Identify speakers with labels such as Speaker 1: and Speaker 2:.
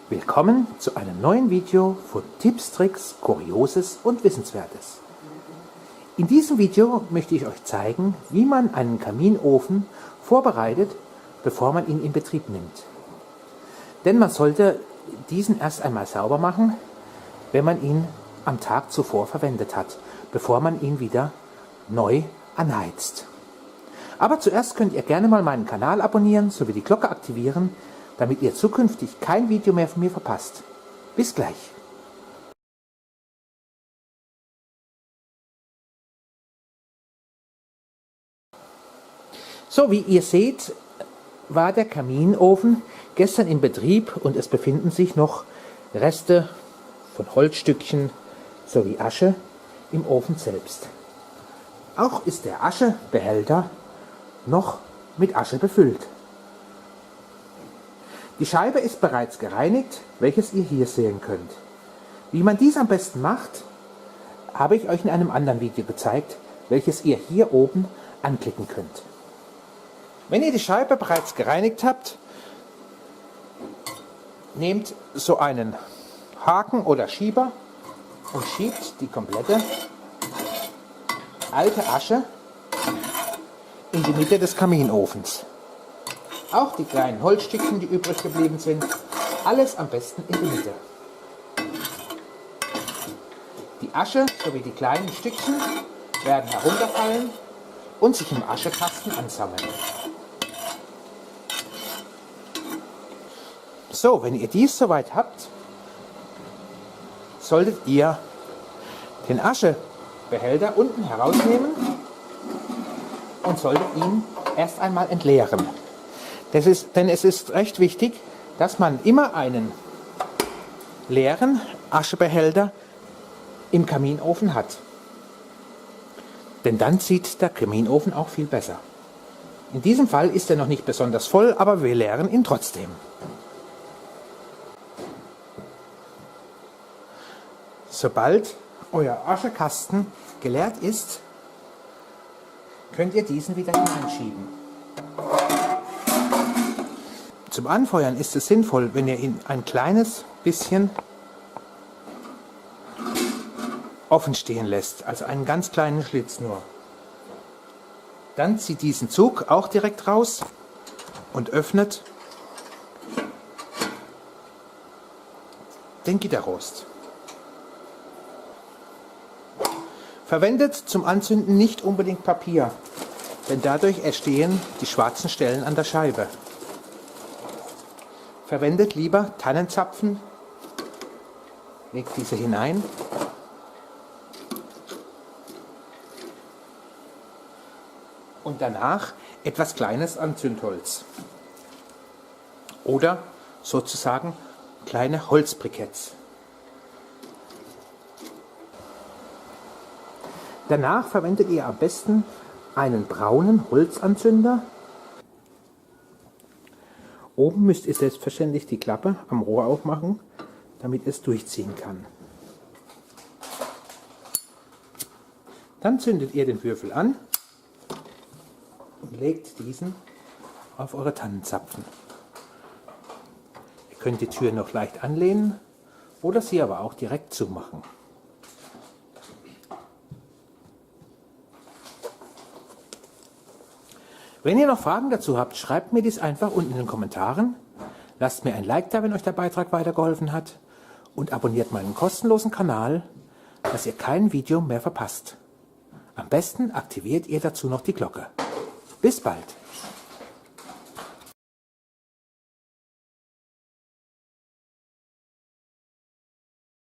Speaker 1: Willkommen zu einem neuen Video von Tipps, Tricks, Kurioses und Wissenswertes. In diesem Video möchte ich euch zeigen, wie man einen Kaminofen vorbereitet, bevor man ihn in Betrieb nimmt. Denn man sollte diesen erst einmal sauber machen, wenn man ihn am Tag zuvor verwendet hat, bevor man ihn wieder neu anheizt. Aber zuerst könnt ihr gerne mal meinen Kanal abonnieren sowie die Glocke aktivieren, damit ihr zukünftig kein Video mehr von mir verpasst. Bis gleich! So, wie ihr seht, war der Kaminofen gestern in Betrieb und es befinden sich noch Reste von Holzstückchen sowie Asche im Ofen selbst. Auch ist der Aschebehälter noch mit Asche befüllt. Die Scheibe ist bereits gereinigt, welches ihr hier sehen könnt. Wie man dies am besten macht, habe ich euch in einem anderen Video gezeigt, welches ihr hier oben anklicken könnt. Wenn ihr die Scheibe bereits gereinigt habt, nehmt so einen Haken oder Schieber und schiebt die komplette alte Asche in die Mitte des Kaminofens. Auch die kleinen Holzstückchen, die übrig geblieben sind, alles am besten in die Mitte. Die Asche sowie die kleinen Stückchen werden herunterfallen und sich im Aschekasten ansammeln. So, wenn ihr dies soweit habt, solltet ihr den Aschebehälter unten herausnehmen und solltet ihn erst einmal entleeren. Denn es ist recht wichtig, dass man immer einen leeren Aschebehälter im Kaminofen hat. Denn dann sieht der Kaminofen auch viel besser. In diesem Fall ist er noch nicht besonders voll, aber wir leeren ihn trotzdem. Sobald euer Aschekasten geleert ist, könnt ihr diesen wieder hineinschieben. Zum Anfeuern ist es sinnvoll, wenn ihr ihn ein kleines bisschen offen stehen lässt, also einen ganz kleinen Schlitz nur. Dann zieht diesen Zug auch direkt raus und öffnet den Gitterrost. Verwendet zum Anzünden nicht unbedingt Papier, denn dadurch entstehen die schwarzen Stellen an der Scheibe. Verwendet lieber Tannenzapfen, legt diese hinein und danach etwas Kleines an Zündholz oder sozusagen kleine Holzbriketts. Danach verwendet ihr am besten einen braunen Holzanzünder. Oben müsst ihr selbstverständlich die Klappe am Rohr aufmachen, damit es durchziehen kann. Dann zündet ihr den Würfel an und legt diesen auf eure Tannenzapfen. Ihr könnt die Tür noch leicht anlehnen oder sie aber auch direkt zumachen. Wenn ihr noch Fragen dazu habt, schreibt mir dies einfach unten in den Kommentaren. Lasst mir ein Like da, wenn euch der Beitrag weitergeholfen hat. Und abonniert meinen kostenlosen Kanal, dass ihr kein Video mehr verpasst. Am besten aktiviert ihr dazu noch die Glocke. Bis bald!